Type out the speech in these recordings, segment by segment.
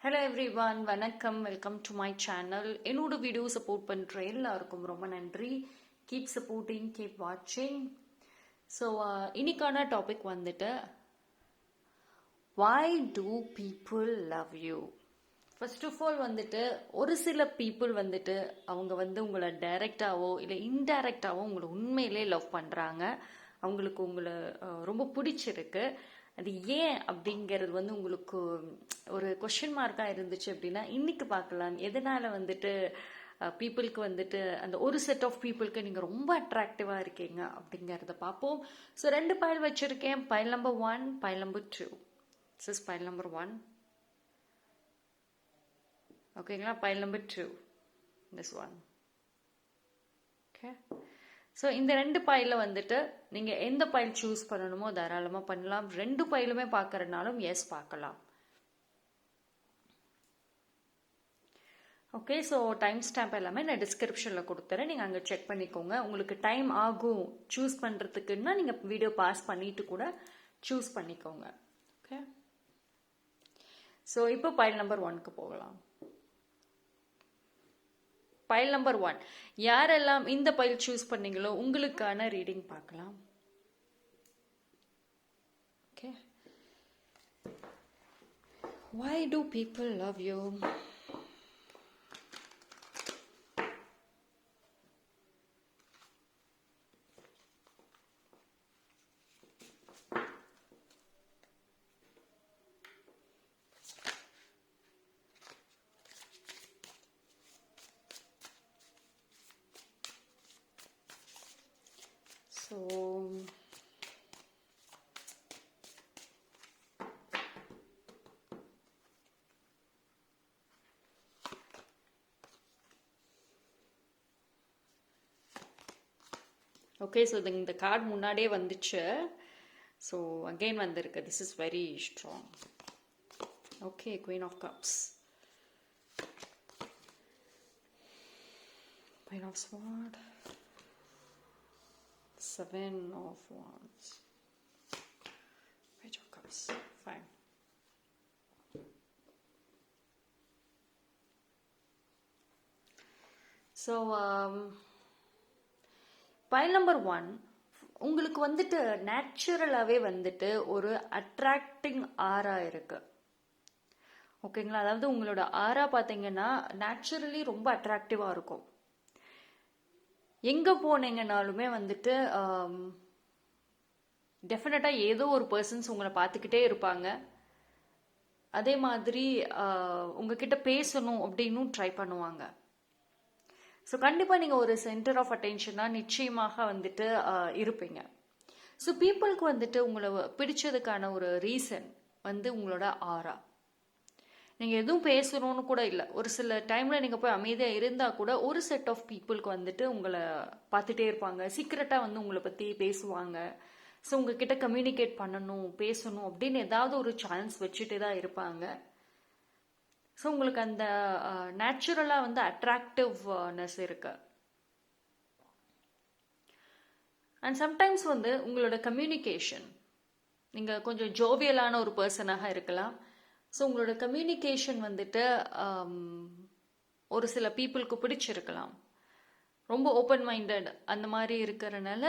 Hello everyone, வணக்கம். Welcome to my channel. என்னோட வீடியோ சப்போர்ட் பண்ணுற எல்லாருக்கும் ரொம்ப நன்றி. கீப் சப்போர்ட்டிங், கீப் வாட்சிங். ஸோ இன்னைக்கான டாபிக் வந்துட்டு, why do people love you? First of all வந்துட்டு, ஒரு சில பீப்புள் வந்துட்டு அவங்க வந்து உங்களை டைரக்டாவோ இல்லை இன்டைரக்டாவோ உங்களை உண்மையிலே லவ் பண்ணுறாங்க. அவங்களுக்கு உங்களை ரொம்ப பிடிச்சிருக்கு. அது ஏன் அப்படிங்கிறது வந்து உங்களுக்கு ஒரு கொஷின் மார்க்காக இருந்துச்சு அப்படின்னா இன்னைக்கு பார்க்கலாம். எதனால வந்துட்டு பீப்புளுக்கு வந்துட்டு அந்த ஒரு செட் ஆஃப் பீப்புளுக்கு நீங்கள் ரொம்ப அட்ராக்டிவாக இருக்கீங்க அப்படிங்கிறத பார்ப்போம். ஸோ 2 பைல் வச்சுருக்கேன். File number 1, file number 2. This is file number 1. ஓகேங்களா? File number 2, this one. Okay. So இந்த 2 பைலில் வந்துட்டு நீங்கள் எந்த பைல் சூஸ் பண்ணணுமோ தாராளமாக பண்ணலாம். 2 பைலுமே பார்க்கறதுனாலும் எஸ் பார்க்கலாம். ஓகே. ஸோ டைம் ஸ்டாம்ப் எல்லாமே நான் டிஸ்கிரிப்ஷனில் கொடுத்துறேன். நீங்கள் அங்கே செக் பண்ணிக்கோங்க. உங்களுக்கு டைம் ஆகும் சூஸ் பண்ணுறதுக்குன்னா நீங்கள் வீடியோ பாஸ் பண்ணிட்டு கூட சூஸ் பண்ணிக்கோங்க. ஓகே. ஸோ இப்போ பைல் நம்பர் 1க்கு போகலாம். பைல் நம்பர் 1, யாரெல்லாம் இந்த பைல் சூஸ் பண்ணீங்களோ உங்களுக்கான ரீடிங் பார்க்கலாம். Okay. Why do people love you? So okay. So இந்த கார்டு முன்னாடியே வந்துச்சு. ஸோ அகெயின் வந்திருக்கு. This is very strong. Okay. Queen of cups, queen of sword, 7 of wands, page of cups. Fine. So pile number 1, உங்களுக்கு வந்துட்டு நேச்சுரலாகவே வந்துட்டு ஒரு attracting ஆரா இருக்கு. ஓகேங்களா? அதாவது உங்களோட ஆரா பார்த்தீங்கன்னா நேச்சுரலி ரொம்ப அட்ராக்டிவாக இருக்கும். எங்கே போனீங்கன்னாலுமே வந்துட்டு டெஃபினட்டாக ஏதோ ஒரு பர்சன்ஸ் உங்களை பார்த்துக்கிட்டே இருப்பாங்க. அதே மாதிரி உங்ககிட்ட பேசணும் அப்படின்னும் ட்ரை பண்ணுவாங்க. ஸோ கண்டிப்பாக நீங்கள் ஒரு சென்டர் ஆஃப் அட்டென்ஷனாக நிச்சயமாக வந்துட்டு இருப்பீங்க. ஸோ பீப்புளுக்கு வந்துட்டு உங்களை பிடிச்சதுக்கான ஒரு ரீசன் வந்து உங்களோட ஆரா. நீங்கள் எதுவும் பேசணும்னு கூட இல்லை. ஒரு சில டைமில் நீங்கள் போய் அமைதியாக இருந்தால் கூட ஒரு செட் ஆஃப் பீப்புளுக்கு வந்துட்டு உங்களை பார்த்துட்டே இருப்பாங்க. சீக்ரெட்டாக வந்து உங்களை பற்றி பேசுவாங்க. ஸோ உங்ககிட்ட கம்யூனிகேட் பண்ணணும், பேசணும் அப்படின்னு ஏதாவது ஒரு சான்ஸ் வச்சுட்டே தான் இருப்பாங்க. ஸோ உங்களுக்கு அந்த நேச்சுரலாக வந்து அட்ராக்டிவ்னஸ் இருக்கு. அண்ட் சம்டைம்ஸ் வந்து உங்களோட கம்யூனிகேஷன், நீங்கள் கொஞ்சம் ஜோவியலான ஒரு பர்சனாக இருக்கலாம். ஸோ உங்களோட கம்யூனிகேஷன் வந்துட்டு ஒரு சில பீப்புளுக்கு பிடிச்சிருக்கலாம். ரொம்ப ஓப்பன் மைண்டட் அந்த மாதிரி இருக்கிறனால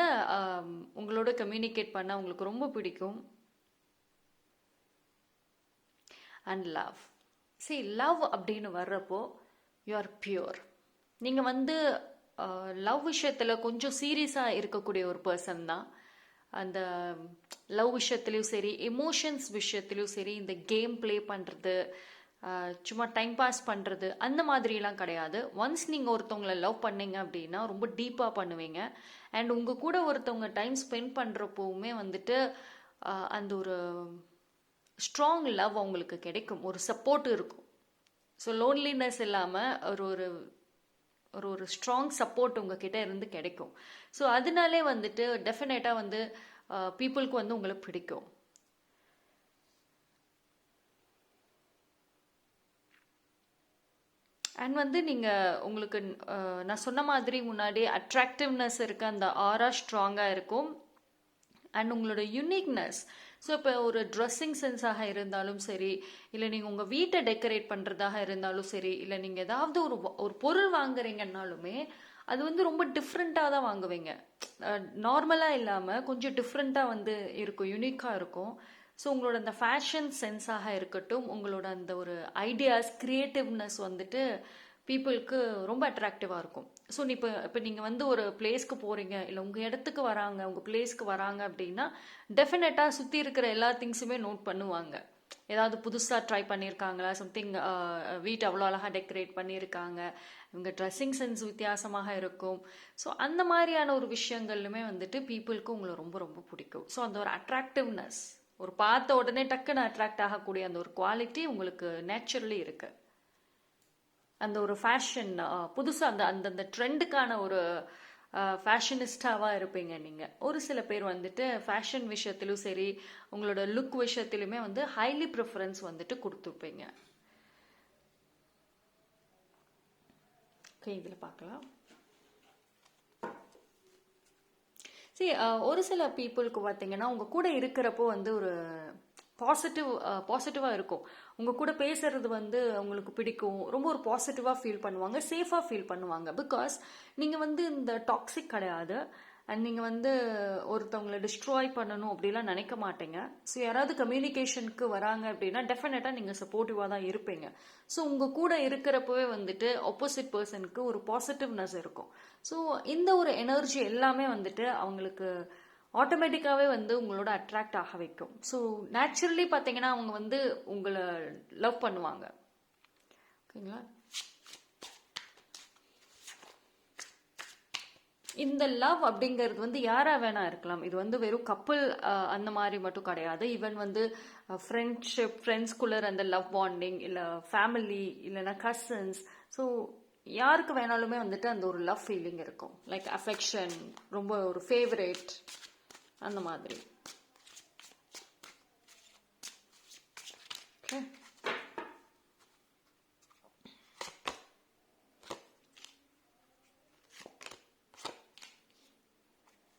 உங்களோட கம்யூனிகேட் பண்ண உங்களுக்கு ரொம்ப பிடிக்கும். அண்ட் லவ், லவ் அப்படின்னு வர்றப்போ யூ ஆர் பியூர். நீங்கள் வந்து லவ் விஷயத்தில் கொஞ்சம் சீரியஸாக இருக்கக்கூடிய ஒரு பர்சன் தான். அந்த லவ் விஷயத்துலையும் சரி, எமோஷன்ஸ் விஷயத்துலையும் சரி, இந்த கேம் ப்ளே பண்ணுறது, சும்மா டைம் பாஸ் பண்ணுறது அந்த மாதிரிலாம் கிடையாது. ஒன்ஸ் நீங்கள் ஒருத்தவங்களை லவ் பண்ணீங்க அப்படின்னா ரொம்ப டீப்பாக பண்ணுவீங்க. அண்ட் உங்கள் கூட ஒருத்தவங்க டைம் ஸ்பெண்ட் பண்ணுறப்போவுமே வந்துட்டு அந்த ஒரு ஸ்ட்ராங் லவ் அவங்களுக்கு கிடைக்கும், ஒரு சப்போர்ட் இருக்கும். ஸோ லோன்லினஸ் இல்லாமல் ஒரு ஒரு ஸ்ட்ராங் சப்போர்ட் உங்ககிட்ட இருந்து கிடைக்கும். ஸோ அதனாலே வந்துட்டு டெஃபினட்டாக வந்து பீப்புளுக்கு வந்து உங்களை பிடிக்கும். அண்ட் வந்து நீங்கள் உங்களுக்கு நான் சொன்ன மாதிரி முன்னாடி அட்ராக்டிவ்னஸ் இருக்க அந்த ஆரா ஸ்ட்ராங்காக இருக்கும். அண்ட் உங்களோட யூனிக்னஸ், ஸோ இப்போ ஒரு ட்ரெஸ்ஸிங் சென்ஸாக இருந்தாலும் சரி, இல்லை நீங்கள் உங்கள் வீட்டை டெக்கரேட் பண்ணுறதாக இருந்தாலும் சரி, இல்லை நீங்கள் ஏதாவது ஒரு பொருள் வாங்குறீங்கன்னாலுமே அது வந்து ரொம்ப டிஃப்ரெண்ட்டாக தான் வாங்குவீங்க. நார்மலாக இல்லாமல் கொஞ்சம் டிஃப்ரெண்ட்டாக வந்து இருக்கும், யுனிக்காக இருக்கும். ஸோ உங்களோட அந்த ஃபேஷன் சென்ஸாக இருக்கட்டும், உங்களோட அந்த ஒரு ஐடியாஸ், க்ரியேட்டிவ்னஸ் வந்துட்டு பீப்புளுக்கு ரொம்ப அட்ராக்டிவாக இருக்கும். ஸோ இப்போ நீங்கள் வந்து ஒரு பிளேஸ்க்கு போகிறீங்க, இல்லை உங்கள் இடத்துக்கு வராங்க, உங்கள் பிளேஸ்க்கு வராங்க அப்படின்னா டெஃபினட்டாக சுற்றி இருக்கிற எல்லா திங்ஸுமே நோட் பண்ணுவாங்க. ஏதாவது புதுசாக ட்ரை பண்ணியிருக்காங்களா, சம்திங் வீட்டை அவ்வளோ அழகாக டெக்கரேட் பண்ணியிருக்காங்க, இவங்க ட்ரெஸ்ஸிங் சென்ஸ் வித்தியாசமாக இருக்கும். ஸோ அந்த மாதிரியான ஒரு விஷயங்கள்லுமே வந்துட்டு பீப்புளுக்கு உங்களை ரொம்ப ரொம்ப பிடிக்கும். ஸோ அந்த ஒரு அட்ராக்டிவ்னஸ், ஒரு பார்த்த உடனே டக்குன்னு அட்ராக்ட் ஆகக்கூடிய அந்த ஒரு குவாலிட்டி உங்களுக்கு நேச்சுரலி இருக்கு. அந்த ஒரு ஃபேஷன் புதுசாக அந்த அந்தந்த ட்ரெண்டுக்கான ஒரு ஃபேஷனிஸ்டாவாக இருப்பீங்க நீங்கள். ஒரு சில பேர் வந்துட்டு ஃபேஷன் விஷயத்திலும் சரி, உங்களோட லுக் விஷயத்திலுமே வந்து ஹைலி ப்ரிஃபரன்ஸ் வந்துட்டு கொடுத்துருப்பீங்க. ஓகே, இதில் பார்க்கலாம். சரி, ஒரு சில பீப்புளுக்கு பார்த்தீங்கன்னா உங்கள் கூட இருக்கிறப்போ வந்து ஒரு பாசிட்டிவாக இருக்கும். உங்கள் கூட பேசுறது வந்து அவங்களுக்கு பிடிக்கும், ரொம்ப ஒரு பாசிட்டிவாக ஃபீல் பண்ணுவாங்க, சேஃபாக ஃபீல் பண்ணுவாங்க. பிகாஸ் நீங்கள் வந்து இந்த டாக்ஸிக் கிடையாது, அண்ட் நீங்கள் வந்து ஒருத்தவங்களை டிஸ்ட்ராய் பண்ணணும் அப்படிலாம் நினைக்க மாட்டீங்க. ஸோ யாராவது கம்யூனிகேஷனுக்கு வராங்க அப்படின்னா டெஃபினட்டாக நீங்கள் சப்போர்ட்டிவாக தான் இருப்பீங்க. ஸோ உங்கள் கூட இருக்கிறப்பவே வந்துட்டு ஆப்போசிட் பர்சனுக்கு ஒரு பாசிட்டிவ்னஸ் இருக்கும். ஸோ இந்த ஒரு எனர்ஜி எல்லாமே வந்துட்டு அவங்களுக்கு ஆட்டோமேட்டிக்காகவே வந்து உங்களோட அட்ராக்ட் ஆக வைக்கும். ஸோ நேச்சுரலி பார்த்தீங்கன்னா அவங்க வந்து உங்களை லவ் பண்ணுவாங்க. ஓகேங்களா? இந்த லவ் அப்படிங்கிறது வந்து யாரா வேணா இருக்கலாம். இது வந்து வெறும் கப்புள் அந்த மாதிரி மட்டும் கிடையாது. ஈவன் வந்து ஃப்ரெண்ட்ஸ்குள்ளே அந்த லவ் பாண்டிங், இல்லை ஃபேமிலி, இல்லைன்னா கசின்ஸ், ஸோ யாருக்கு வேணாலுமே வந்துட்டு அந்த ஒரு லவ் ஃபீலிங் இருக்கும். லைக் அஃபெக்ஷன், ரொம்ப ஒரு ஃபேவரேட், அந்த மாதிரி. Okay,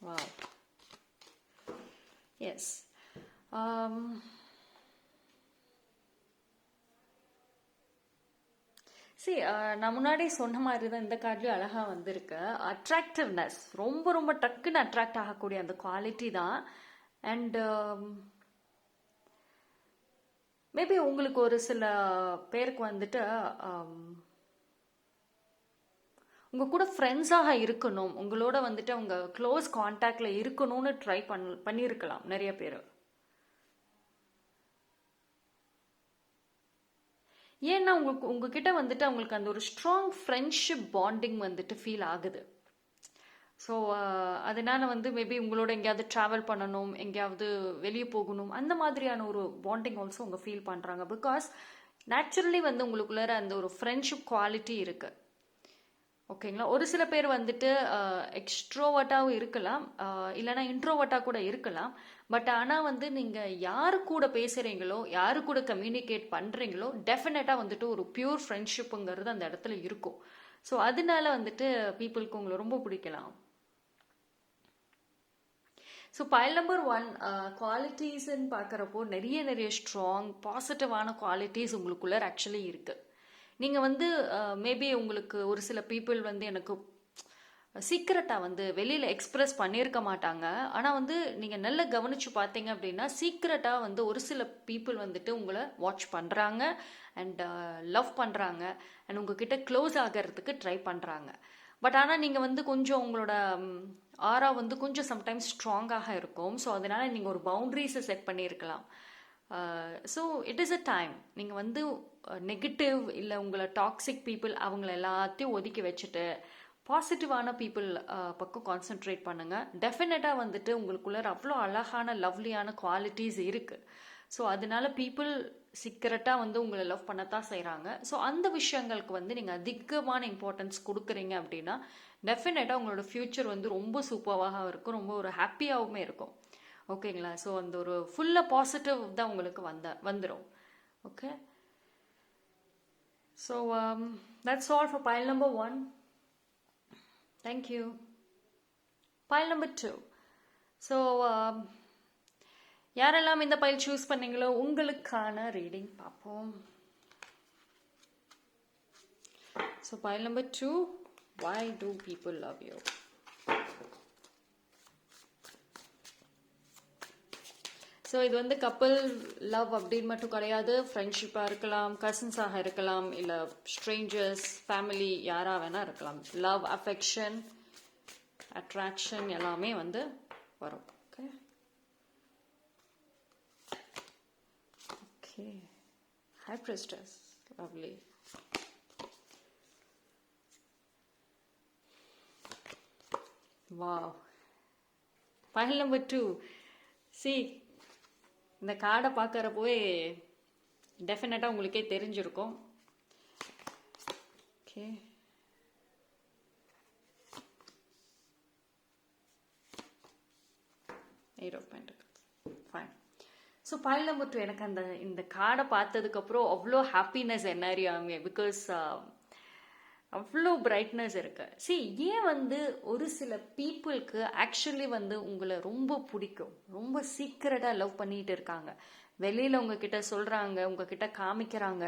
wow, yes. சரி, நான் முன்னாடி சொன்ன மாதிரி தான் இந்த கார்ட்லேயும் அழகாக வந்திருக்கு. அட்ராக்டிவ்னஸ், ரொம்ப ரொம்ப டக்குன்னு அட்ராக்ட் ஆகக்கூடிய அந்த குவாலிட்டி தான். அண்ட் மேபி உங்களுக்கு ஒரு சில பேருக்கு வந்துட்டு உங்கள் கூட ஃப்ரெண்ட்ஸாக இருக்கணும், உங்களோட வந்துட்டு அவங்க க்ளோஸ் கான்டாக்டில் இருக்கணும்னு ட்ரை பண்ணியிருக்கலாம் நிறைய பேர். ஏன்னா உங்ககிட்ட வந்துட்டு அவங்களுக்கு அந்த ஒரு ஸ்ட்ராங் ஃப்ரெண்ட்ஷிப் பாண்டிங் வந்துட்டு ஃபீல் ஆகுது. ஸோ அதனால வந்து மேபி உங்களோட எங்கேயாவது ட்ராவல் பண்ணணும், எங்கேயாவது வெளியே போகணும், அந்த மாதிரியான ஒரு பாண்டிங் ஆல்சோ அவங்க ஃபீல் பண்ணுறாங்க. பிகாஸ் நேச்சுரலி வந்து உங்களுக்குள்ளார அந்த ஒரு ஃப்ரெண்ட்ஷிப் குவாலிட்டி இருக்குது. ஓகேங்களா? ஒரு சில பேர் வந்துட்டு எக்ஸ்ட்ரோவர்ட்டாகவும் இருக்கலாம், இல்லைனா இன்ட்ரோவர்ட்டாக கூட இருக்கலாம். பட் ஆனால் வந்து நீங்கள் யாரு கூட பேசுகிறீங்களோ, யாரு கூட கம்யூனிகேட் பண்ணுறீங்களோ, டெஃபினட்டாக வந்துட்டு ஒரு பியூர் ஃப்ரெண்ட்ஷிப்புங்கிறது அந்த இடத்துல இருக்கும். ஸோ அதனால வந்துட்டு பீப்புளுக்கு உங்களை ரொம்ப பிடிக்கலாம். ஸோ பைல் நம்பர் 1 குவாலிட்டிஸ்ன்னு பார்க்குறப்போ நிறைய ஸ்ட்ராங் பாசிட்டிவான குவாலிட்டிஸ் உங்களுக்குள்ள ஆக்சுவலி இருக்குது. நீங்கள் வந்து மேபி உங்களுக்கு ஒரு சில பீப்புள் வந்து எனக்கு சீக்ரெட்டாக வந்து வெளியில் எக்ஸ்ப்ரெஸ் பண்ணியிருக்க மாட்டாங்க. ஆனால் வந்து நீங்கள் நல்லா கவனித்து பார்த்தீங்க அப்படின்னா சீக்ரெட்டாக வந்து ஒரு சில பீப்புள் வந்துட்டு உங்களை வாட்ச் பண்ணுறாங்க அண்ட் லவ் பண்ணுறாங்க அண்ட் உங்ககிட்ட க்ளோஸ் ஆகிறதுக்கு ட்ரை பண்ணுறாங்க. பட் ஆனால் நீங்கள் வந்து கொஞ்சம் உங்களோட ஆரா வந்து கொஞ்சம் சம்டைம்ஸ் ஸ்ட்ராங்காக இருக்கும். ஸோ அதனால் நீங்கள் ஒரு பவுண்ட்ரிஸை செட் பண்ணியிருக்கலாம். So it is a time நீங்கள் வந்து நெகட்டிவ் இல்லை உங்களை டாக்ஸிக் பீப்புள் அவங்கள எல்லாத்தையும் ஒதுக்கி வச்சுட்டு பாசிட்டிவான பீப்புள் பக்கம் கான்சென்ட்ரேட் பண்ணுங்கள். டெஃபினட்டாக வந்துட்டு உங்களுக்குள்ள அவ்வளோ அழகான லவ்லியான குவாலிட்டிஸ் இருக்குது. ஸோ அதனால பீப்புள் சீக்கிரட்டாக வந்து உங்களை லவ் பண்ணத்தான் செய்கிறாங்க. ஸோ அந்த விஷயங்களுக்கு வந்து நீங்கள் அதிகமான இம்பார்ட்டன்ஸ் கொடுக்குறீங்க அப்படின்னா டெஃபினட்டாக உங்களோட ஃப்யூச்சர் வந்து ரொம்ப சூப்பராக இருக்கும், ரொம்ப ஒரு ஹாப்பியாகவுமே இருக்கும். ஓகேங்களா? ஸோ அந்த ஒரு ஃபுல்லாக பாசிட்டிவ் தான் உங்களுக்கு வந்துடும். Okay, so that's all for pile number 1. Thank you. Pile number 2. So யாரெல்லாம் இந்த பைல் சூஸ் பண்ணீங்களோ உங்களுக்கான ரீடிங் பார்ப்போம். So pile number 2, why do people love you? So இது வந்து கப்பல் லவ் அப்படின்னு மட்டும் கிடையாது, ஃப்ரெண்ட்ஷிப்பாக இருக்கலாம், கசின்ஸாக இருக்கலாம், இல்லை ஸ்ட்ரேஞ்சர்ஸ், ஃபேமிலி, யாராக வேணால் இருக்கலாம். லவ், அஃபெக்ஷன், அட்ராக்ஷன் எல்லாமே வந்து வரும். Okay okay high priestess, lovely. Wow. Pile number 2. சி, இந்த கார்டை பார்க்குறப்போவே டெஃபினட்டாக உங்களுக்கே தெரிஞ்சிருக்கும். Okay, Eight of Pentacles. Fine. So pile number 2, எனக்கு இந்த கார்டை பார்த்ததுக்கப்புறம் அவ்வளோ ஹாப்பினஸ் என்ன அறியாமே, பிகாஸ் அவ்வளோ பிரைட்னஸ் இருக்கு. ஏன் வந்து ஒரு சில பீப்புளுக்கு ஆக்சுவலி வந்து உங்களை ரொம்ப பிடிக்கும், ரொம்ப சீக்கிரட்டாக லவ் பண்ணிட்டு இருக்காங்க, வெளியில் உங்ககிட்ட சொல்கிறாங்க, உங்ககிட்ட காமிக்கிறாங்க,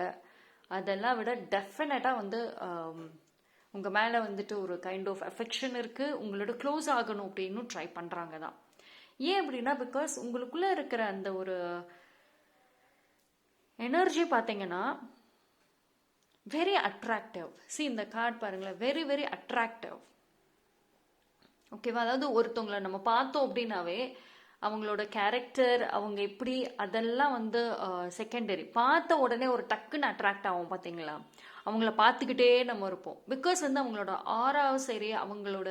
அதெல்லாம் விட டெஃபினட்டாக வந்து உங்கள் மேலே வந்துட்டு ஒரு கைண்ட் ஆஃப் அஃபெக்ஷன் இருக்குது, உங்களோட க்ளோஸ் ஆகணும் அப்படின்னு ட்ரை பண்ணுறாங்க தான். ஏன் அப்படின்னா, பிகாஸ் உங்களுக்குள்ளே இருக்கிற அந்த ஒரு எனர்ஜி பார்த்தீங்கன்னா வெரி அட்ராக்டிவ். இந்த கார்டு பாருங்களேன், வெரி வெரி அட்ராக்டிவ். ஓகேவா? அதாவது ஒருத்தவங்களை நம்ம பார்த்தோம் அப்படின்னாவே அவங்களோட கேரக்டர், அவங்க எப்படி, அதெல்லாம் வந்து செகண்டரி. பார்த்த உடனே ஒரு டக்குன்னு அட்ராக்ட் ஆகும் பார்த்தீங்களா? அவங்கள பார்த்துக்கிட்டே நம்ம இருப்போம். பிகாஸ் வந்து அவங்களோட ஆறாவும் சரி, அவங்களோட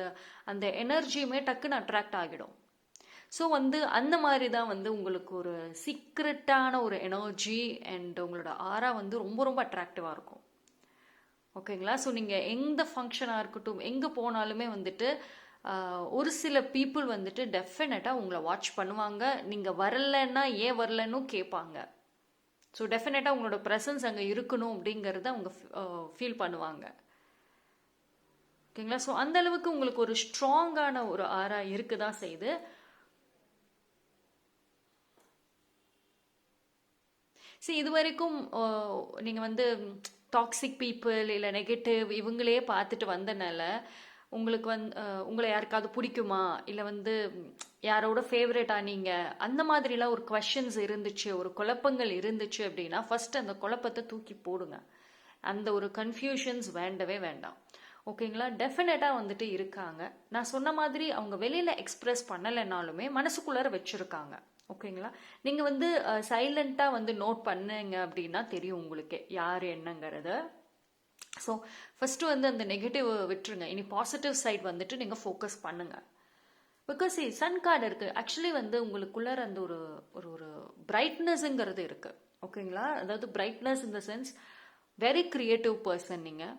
அந்த எனர்ஜியுமே டக்குன்னு அட்ராக்ட் ஆகிடும். ஸோ வந்து அந்த மாதிரி தான் வந்து உங்களுக்கு ஒரு சீக்ரெட்டான ஒரு எனர்ஜி அண்ட் உங்களோட ஆரா வந்து ரொம்ப ரொம்ப அட்ராக்டிவாக இருக்கும். ஓகேங்களா? ஸோ நீங்கள் எந்த ஃபங்க்ஷனாக இருக்கட்டும், எங்கே போனாலுமே வந்துட்டு ஒரு சில பீப்புள் வந்துட்டு டெஃபினட்டாக உங்களை வாட்ச் பண்ணுவாங்க. நீங்கள் வரலன்னா ஏன் வரலன்னு கேட்பாங்க. ஸோ டெஃபினட்டாக உங்களோட ப்ரெசன்ஸ் அங்கே இருக்கணும் அப்படிங்கிறத அவங்க ஃபீல் பண்ணுவாங்க. ஓகேங்களா? ஸோ அந்த அளவுக்கு உங்களுக்கு ஒரு ஸ்ட்ராங்கான ஒரு ஆரா இருக்குதான் செய்யுது. இது வரைக்கும் நீங்கள் வந்து டாக்ஸிக் பீப்புள் இல்லை நெகட்டிவ் இவங்களே பார்த்துட்டு வந்தனால உங்களுக்கு உங்களை யாருக்காவது பிடிக்குமா, இல்லை வந்து யாரோட ஃபேவரட் ஆனீங்க, அந்த மாதிரிலாம் ஒரு கொஷின்ஸ் இருந்துச்சு, ஒரு குழப்பங்கள் இருந்துச்சு அப்படின்னா ஃபர்ஸ்ட் அந்த குழப்பத்தை தூக்கி போடுங்க. அந்த ஒரு கன்ஃபியூஷன்ஸ் வேண்டவே வேண்டாம். ஓகேங்களா? டெஃபினட்டாக வந்துட்டு இருக்காங்க. நான் சொன்ன மாதிரி அவங்க வெளியில் எக்ஸ்பிரஸ் பண்ணலைனாலுமே மனசுக்குள்ளார வச்சுருக்காங்க. ஓகேங்களா? நீங்கள் வந்து சைலண்ட்டாக வந்து நோட் பண்ணுங்க அப்படின்னா தெரியும் உங்களுக்கு யார் என்னங்கிறத. ஸோ ஃபஸ்ட்டு வந்து அந்த நெகட்டிவ் விட்டுருங்க. இனி பாசிட்டிவ் சைட் வந்துட்டு நீங்கள் ஃபோக்கஸ் பண்ணுங்க. பிகாஸ் சன் கார்டு இருக்குது. ஆக்சுவலி வந்து உங்களுக்குள்ளார அந்த ஒரு ஒரு ஒரு பிரைட்னஸ்ங்கிறது இருக்குது. ஓகேங்களா? அதாவது brightness in the sense very creative person. நீங்கள்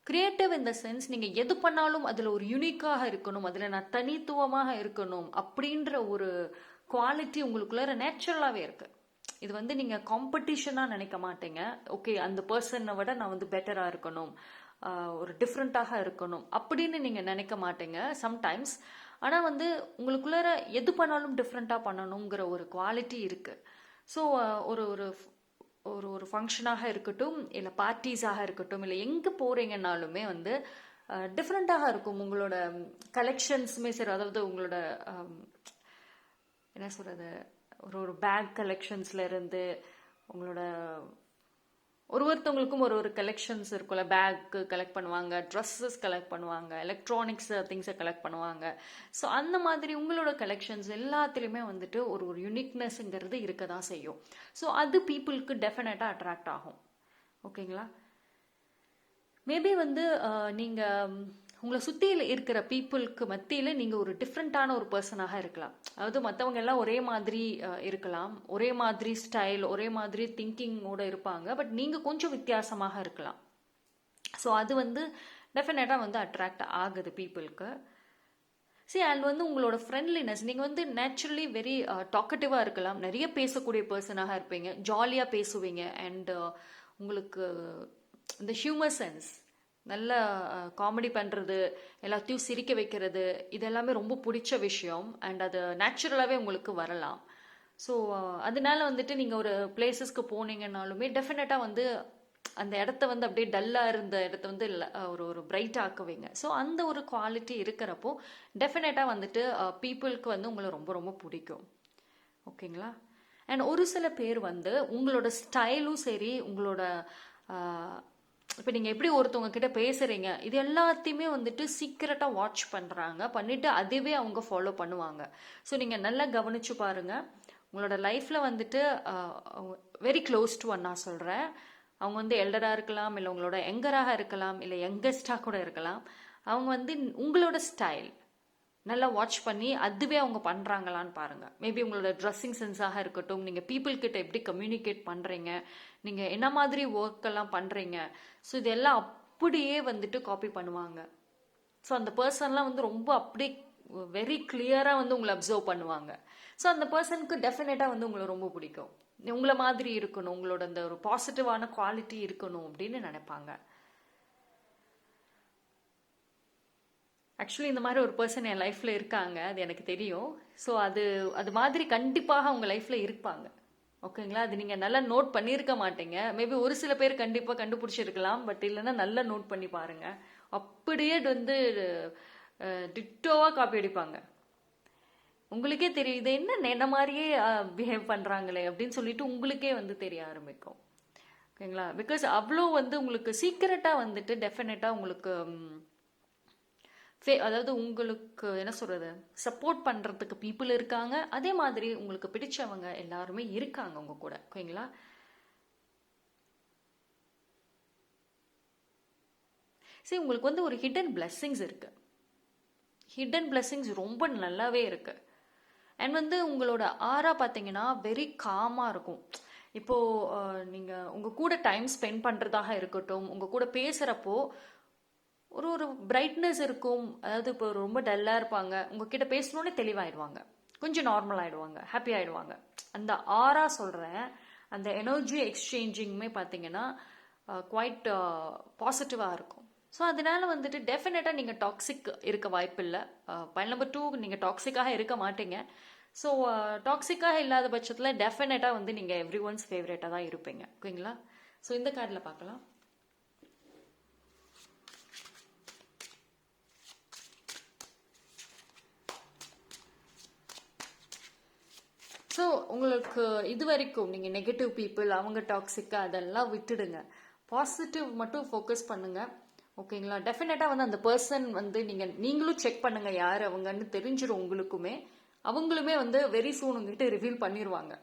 கிரியேட்டிவ் இன் த சென்ஸ் நீங்கள் எது பண்ணாலும் அதில் ஒரு யூனிக்காக இருக்கணும், அதில் நான் தனித்துவமாக இருக்கணும் அப்படின்ற ஒரு குவாலிட்டி உங்களுக்குள்ளார நேச்சுரலாகவே இருக்குது. இது வந்து நீங்கள் காம்படிஷனாக நினைக்க மாட்டீங்க. ஓகே, அந்த பர்சனை விட நான் வந்து பெட்டராக இருக்கணும், ஒரு டிஃப்ரெண்ட்டாக இருக்கணும் அப்படின்னு நீங்கள் நினைக்க மாட்டீங்க சம்டைம்ஸ். ஆனால் வந்து உங்களுக்குள்ளார எது பண்ணாலும் டிஃப்ரெண்ட்டாக பண்ணணுங்கிற ஒரு குவாலிட்டி இருக்குது. ஸோ ஒரு ஒரு ஒரு ஒரு ஃபங்க்ஷனாக இருக்கட்டும், இல்லை பார்ட்டிஸாக இருக்கட்டும், இல்லை எங்கே போகிறீங்கன்னாலுமே வந்து டிஃப்ரெண்ட்டாக இருக்கும். உங்களோட கலெக்ஷன்ஸுமே சரி, அதாவது உங்களோட என்ன சொல்கிறது, ஒரு ஒரு பேக் கலெக்ஷன்ஸில் இருந்து உங்களோட ஒருத்தவங்களுக்கும் ஒரு ஒரு கலெக்ஷன்ஸ் இருக்கும்ல. பேக்கு கலெக்ட் பண்ணுவாங்க, ட்ரெஸ்ஸஸ் கலெக்ட் பண்ணுவாங்க, எலக்ட்ரானிக்ஸ் திங்ஸை கலெக்ட் பண்ணுவாங்க. ஸோ அந்த மாதிரி உங்களோட கலெக்ஷன்ஸ் எல்லாத்துலேயுமே வந்துட்டு ஒரு ஒரு யூனிக்னஸ்ங்கிறது இருக்க தான் செய்யும். ஸோ அது பீப்புளுக்கு டெஃபினட்டாக அட்ராக்ட் ஆகும். ஓகேங்களா? மேபி வந்து நீங்கள் உங்களை சுற்றியில் இருக்கிற பீப்புளுக்கு மத்தியில் நீங்கள் ஒரு டிஃப்ரெண்ட்டான ஒரு பர்சனாக இருக்கலாம். அதாவது மற்றவங்க எல்லாம் ஒரே மாதிரி இருக்கலாம், ஒரே மாதிரி ஸ்டைல், ஒரே மாதிரி திங்கிங்கோடு இருப்பாங்க. பட் நீங்கள் கொஞ்சம் வித்தியாசமாக இருக்கலாம். ஸோ அது வந்து டெஃபினட்டாக வந்து அட்ராக்ட் ஆகுது பீப்புளுக்கு. அண்ட் வந்து உங்களோட ஃப்ரெண்ட்லினஸ், நீங்கள் வந்து நேச்சுரலி வெரி டாக்கட்டிவாக இருக்கலாம், நிறைய பேசக்கூடிய பர்சனாக இருப்பீங்க, ஜாலியாக பேசுவீங்க. அண்ட் உங்களுக்கு இந்த ஹியூமர் சென்ஸ், நல்ல காமெடி பண்ணுறது, எல்லாத்தையும் சிரிக்க வைக்கிறது, இதெல்லாமே ரொம்ப பிடிச்ச விஷயம். அண்ட் அது நேச்சுரலாகவே உங்களுக்கு வரலாம். ஸோ அதனால வந்துட்டு நீங்கள் ஒரு பிளேசஸ்க்கு போனீங்கன்னாலுமே டெஃபினட்டாக வந்து அந்த இடத்த வந்து அப்படியே டல்லாக இருந்த இடத்த வந்து ஒரு ஒரு பிரைட் ஆக்குவீங்க. ஸோ அந்த ஒரு குவாலிட்டி இருக்கிறப்போ டெஃபினட்டாக வந்துட்டு பீப்புளுக்கு வந்து உங்களை ரொம்ப ரொம்ப பிடிக்கும். ஓகேங்களா? அண்ட் ஒரு சில பேர் வந்து உங்களோட ஸ்டைலும் சரி, உங்களோட இப்போ நீங்கள் எப்படி ஒருத்தவங்க கிட்ட பேசுகிறீங்க, இது எல்லாத்தையுமே வந்துட்டு சீக்கிரட்டாக வாட்ச் பண்ணுறாங்க, பண்ணிவிட்டு அதுவே அவங்க ஃபாலோ பண்ணுவாங்க. ஸோ நீங்கள் நல்லா கவனிச்சு பாருங்கள். உங்களோட லைஃப்பில் வந்துட்டு வெரி க்ளோஸ் டு ஒன் நான் சொல்கிறேன். அவங்க வந்து எல்டராக இருக்கலாம், இல்லை உங்களோட யங்கராக இருக்கலாம், இல்லை யங்கஸ்டாக கூட இருக்கலாம். அவங்க வந்து உங்களோட ஸ்டைல் நல்லா வாட்ச் பண்ணி அதுவே அவங்க பண்ணுறாங்களான்னு பாருங்கள். மேபி உங்களோட ட்ரெஸ்ஸிங் சென்ஸாக இருக்கட்டும், நீங்கள் பீப்புள் கிட்ட எப்படி கம்யூனிகேட் பண்ணுறீங்க, நீங்கள் என்ன மாதிரி ஒர்க்கெல்லாம் பண்ணுறீங்க, ஸோ இதெல்லாம் அப்படியே வந்துட்டு காப்பி பண்ணுவாங்க. ஸோ அந்த பர்சன்லாம் வந்து ரொம்ப அப்படியே வெரி கிளியராக வந்து உங்களை அப்சர்வ் பண்ணுவாங்க. ஸோ அந்த பர்சனுக்கு டெஃபினட்டாக வந்து உங்களை ரொம்ப பிடிக்கும். உங்களை மாதிரி இருக்கணும், உங்களோட அந்த ஒரு பாசிட்டிவான குவாலிட்டி இருக்கணும் அப்படின்னு நினைப்பாங்க. ஆக்சுவலி இந்த மாதிரி ஒரு பர்சன் என் லைஃப்பில் இருக்காங்க, அது எனக்கு தெரியும். ஸோ அது மாதிரி கண்டிப்பாக அவங்க லைஃப்பில் இருப்பாங்க. ஓகேங்களா? அது நீங்கள் நல்லா நோட் பண்ணியிருக்க மாட்டீங்க. மேபி ஒரு சில பேர் கண்டிப்பாக கண்டுபிடிச்சிருக்கலாம், பட் இல்லைன்னா நல்லா நோட் பண்ணி பாருங்கள். அப்படியே வந்து டிட்டோவாக காப்பி அடிப்பாங்க. உங்களுக்கே தெரியும் இது என்ன மாதிரியே பிஹேவ் பண்ணுறாங்களே அப்படின்னு சொல்லிட்டு உங்களுக்கே வந்து தெரிய ஆரம்பிக்கும். ஓகேங்களா? பிகாஸ் அவ்வளோ வந்து உங்களுக்கு சீக்கிரட்டாக வந்துட்டு டெஃபினட்டாக உங்களுக்கு அதாவது உங்களுக்கு என்ன சொல்றது, சப்போர்ட் பண்றதுக்கு பீப்புள் இருக்காங்க. அதே மாதிரி உங்களுக்கு பிடிச்சவங்க எல்லாருமே இருக்காங்க உங்க கூட. ஓகேங்களா? சரி, உங்களுக்கு வந்து ஒரு ஹிடன் பிளெஸ்ஸிங்ஸ் இருக்கு. ஹிடன் பிளெஸ்ஸிங்ஸ் ரொம்ப நல்லாவே இருக்கு. அண்ட் வந்து உங்களோட ஆரா பார்த்தீங்கன்னா வெரி காமாக இருக்கும். இப்போ நீங்க உங்க கூட டைம் ஸ்பெண்ட் பண்றதாக இருக்கட்டும், உங்க கூட பேசுறப்போ ஒரு ஒரு பிரைட்னஸ் இருக்கும். அதாவது இப்போ ரொம்ப டல்லாக இருப்பாங்க, உங்ககிட்ட பேசணுன்னே தெளிவாயிடுவாங்க, கொஞ்சம் நார்மல் ஆகிடுவாங்க, ஹாப்பி ஆகிடுவாங்க. அந்த ஆரா சொல்கிறேன், அந்த எனர்ஜி எக்ஸ்சேஞ்சிங்குமே பார்த்தீங்கன்னா குவைட் பாசிட்டிவாக இருக்கும். ஸோ அதனால வந்துட்டு டெஃபினட்டாக நீங்கள் டாக்ஸிக் இருக்க வாய்ப்பு இல்லை. பாயிண்ட் நம்பர் 2, நீங்கள் டாக்ஸிக்காக இருக்க மாட்டீங்க. ஸோ டாக்ஸிக்காக இல்லாத பட்சத்தில் டெஃபினட்டாக வந்து நீங்கள் எவ்ரி ஒன்ஸ் ஃபேவரேட்டாக தான் இருப்பீங்க. ஓகேங்களா? ஸோ இந்த கார்டில் பார்க்கலாம். ஸோ உங்களுக்கு இது வரைக்கும் நீங்கள் நெகட்டிவ் பீப்புள், அவங்க டாக்ஸிக்காக அதெல்லாம் விட்டுடுங்க. பாசிட்டிவ் மட்டும் ஃபோக்கஸ் பண்ணுங்கள். ஓகேங்களா? டெஃபினட்டாக வந்து அந்த பர்சன் வந்து நீங்களும் செக் பண்ணுங்கள் யார் அவங்கன்னு தெரிஞ்சிடும் உங்களுக்குமே. அவங்களுமே வந்து வெரி சூன் உங்ககிட்ட ரிவீல் பண்ணிடுவாங்க.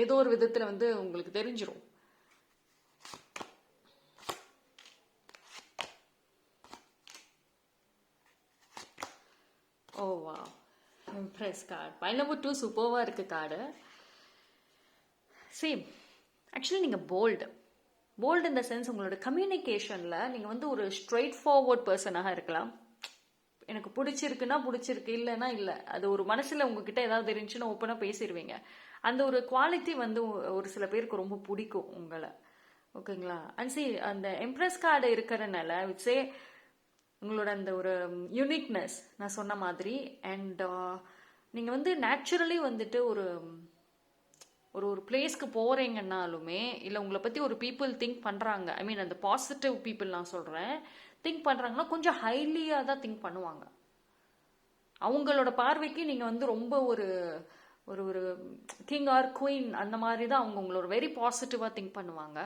ஏதோ ஒரு விதத்தில் வந்து உங்களுக்கு தெரிஞ்சிடும். ஓ வா, இம்ப்ரெஸ் கார்டு. பாயிண்ட் நம்பர் 2 சூப்பராக இருக்குது கார்டு. சேம். ஆக்சுவலி நீங்கள் போல்டு இந்த சென்ஸ் உங்களோட கம்யூனிகேஷனில் நீங்கள் வந்து ஒரு ஸ்ட்ரெயிட் ஃபார்வர்ட் பர்சனாக இருக்கலாம். எனக்கு பிடிச்சிருக்குன்னா பிடிச்சிருக்கு, இல்லைன்னா இல்லை. அது ஒரு மனசில் உங்ககிட்ட ஏதாவது இருந்துச்சுன்னா ஓப்பனாக பேசிடுவீங்க. அந்த ஒரு குவாலிட்டி வந்து ஒரு சில பேருக்கு ரொம்ப பிடிக்கும் உங்களை. ஓகேங்களா? அண்ட் சி அந்த எம்ப்ரெஸ் கார்டு இருக்கிறனால விட்ஸே உங்களோட அந்த ஒரு யூனிக்னஸ் நான் சொன்ன மாதிரி. அண்ட் நீங்கள் வந்து நேச்சுரலி வந்துட்டு ஒரு ஒரு பிளேஸ்க்கு போகிறீங்கன்னாலுமே, இல்லை உங்களை பற்றி ஒரு பீப்புள் திங்க் பண்ணுறாங்க, ஐ மீன் அந்த பாசிட்டிவ் பீப்புள் நான் சொல்கிறேன், திங்க் பண்ணுறாங்கன்னா கொஞ்சம் ஹைலியாக தான் திங்க் பண்ணுவாங்க. அவங்களோட பார்வைக்கு நீங்கள் வந்து ரொம்ப ஒரு ஒரு ஒரு கிங் ஆர் குயின் அந்த மாதிரி தான் அவங்க உங்களோட வெரி பாசிட்டிவாக திங்க் பண்ணுவாங்க.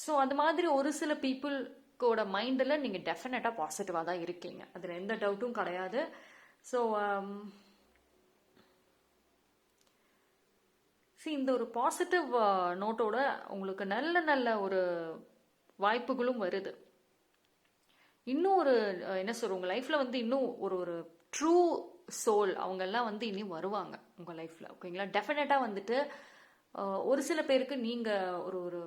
ஸோ அது மாதிரி ஒரு சில பீப்புளுக்கோட மைண்டில் நீங்கள் டெஃபினட்டாக பாசிட்டிவாக தான் இருக்கீங்க, அதில் எந்த டவுட்டும் கிடையாது. ஸோ இந்த ஒரு பாசிட்டிவ் நோட்டோட உங்களுக்கு நல்ல நல்ல ஒரு வாய்ப்புகளும் வருது. இன்னும் ஒரு என்ன சொல்ற, உங்கள் லைஃப்பில் வந்து இன்னும் ஒரு ஒரு ட்ரூ சோல் அவங்கெல்லாம் வந்து இனியும் வருவாங்க உங்கள் லைஃப்பில். ஓகேங்களா? டெஃபினட்டாக வந்துட்டு ஒரு சில பேருக்கு நீங்கள் ஒரு ஒரு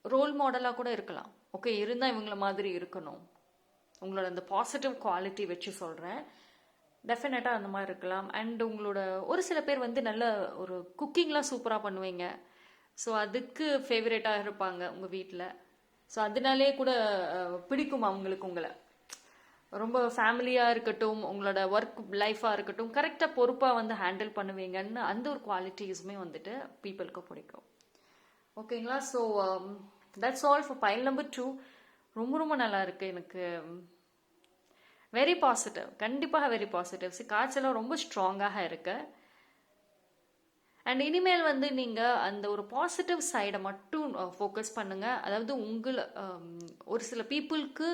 ரோல் மாடலாக கூட இருக்கலாம். ஓகே, இருந்தால் இவங்கள மாதிரி இருக்கணும், உங்களோட அந்த பாசிட்டிவ் குவாலிட்டி வச்சு சொல்கிறேன். டெஃபினட்டாக அந்த மாதிரி இருக்கலாம். அண்ட் உங்களோட ஒரு சில பேர் வந்து நல்ல ஒரு குக்கிங்லாம் சூப்பராக பண்ணுவீங்க. ஸோ அதுக்கு ஃபேவரேட்டாக இருப்பாங்க உங்கள் வீட்டில். ஸோ அதனாலே கூட பிடிக்கும் அவங்களுக்கு உங்களை. ரொம்ப ஃபேமிலியாக இருக்கட்டும், உங்களோட ஒர்க் லைஃபாக இருக்கட்டும், கரெக்டாக பொறுப்பாக வந்து ஹேண்டில் பண்ணுவீங்கன்னு அந்த ஒரு குவாலிட்டிஸுமே வந்துட்டு பீப்புளுக்கு பிடிக்கும். ஓகேங்களா? So that's all for file number 2. ரொம்ப ரொம்ப நல்லா இருக்கு எனக்கு. வெரி பாசிட்டிவ், கண்டிப்பாக வெரி பாசிட்டிவ். காய்ச்சலும் ரொம்ப ஸ்ட்ராங்காக இருக்கு. அண்ட் இனிமேல் வந்து நீங்கள் அந்த ஒரு பாசிட்டிவ் சைடை மட்டும் ஃபோக்கஸ் பண்ணுங்கள். அதாவது ஒரு சில பீப்புளுக்கு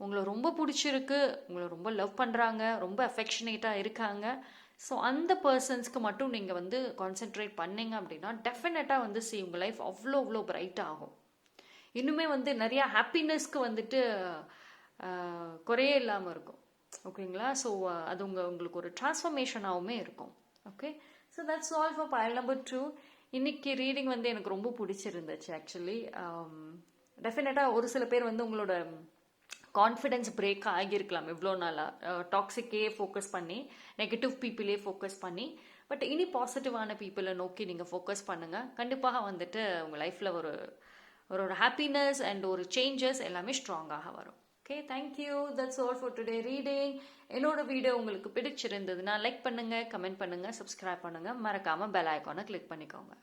உங்களை ரொம்ப பிடிச்சிருக்கு, உங்களை ரொம்ப லவ் பண்ணுறாங்க, ரொம்ப அஃபெக்ஷனேட்டாக இருக்காங்க. ஸோ அந்த பர்சன்ஸ்க்கு மட்டும் நீங்கள் வந்து கான்சென்ட்ரேட் பண்ணீங்க அப்படின்னா டெஃபினட்டாக வந்து உங்கள் லைஃப் அவ்வளோ அவ்வளோ பிரைட் ஆகும். இன்னுமே வந்து நிறையா ஹாப்பினஸ்க்கு வந்துட்டு குறையே இல்லாமல் இருக்கும். ஓகேங்களா? ஸோ அது உங்களுக்கு ஒரு டிரான்ஸ்ஃபர்மேஷனாகவுமே இருக்கும். Okay, so that's all for file number 2. இன்னைக்கு ரீடிங் வந்து எனக்கு ரொம்ப பிடிச்சிருந்துச்சு ஆக்சுவலி. டெஃபினட்டாக ஒரு சில பேர் வந்து உங்களோட கான்ஃபிடென்ஸ் பிரேக் ஆகியிருக்கலாம் இவ்வளோ நாளாக, டாக்ஸிக்கே ஃபோக்கஸ் பண்ணி, நெகட்டிவ் பீப்புளே ஃபோக்கஸ் பண்ணி. பட் இனி பாசிட்டிவான பீப்புளை நோக்கி நீங்கள் ஃபோக்கஸ் பண்ணுங்கள். கண்டிப்பாக வந்துட்டு உங்கள் லைஃப்பில் ஒரு ஒரு ஹாப்பினஸ் அண்ட் ஒரு சேஞ்சஸ் எல்லாமே ஸ்ட்ராங்காக வரும். Okay, thank you. That's all for today reading. என்னோட வீடியோ உங்களுக்கு பிடிச்சிருந்ததுன்னா லைக் பண்ணுங்கள், கமெண்ட் பண்ணுங்கள், சப்ஸ்கிரைப் பண்ணுங்கள். மறக்காமல் பெல் ஐக்கானை கிளிக் பண்ணிக்கோங்க.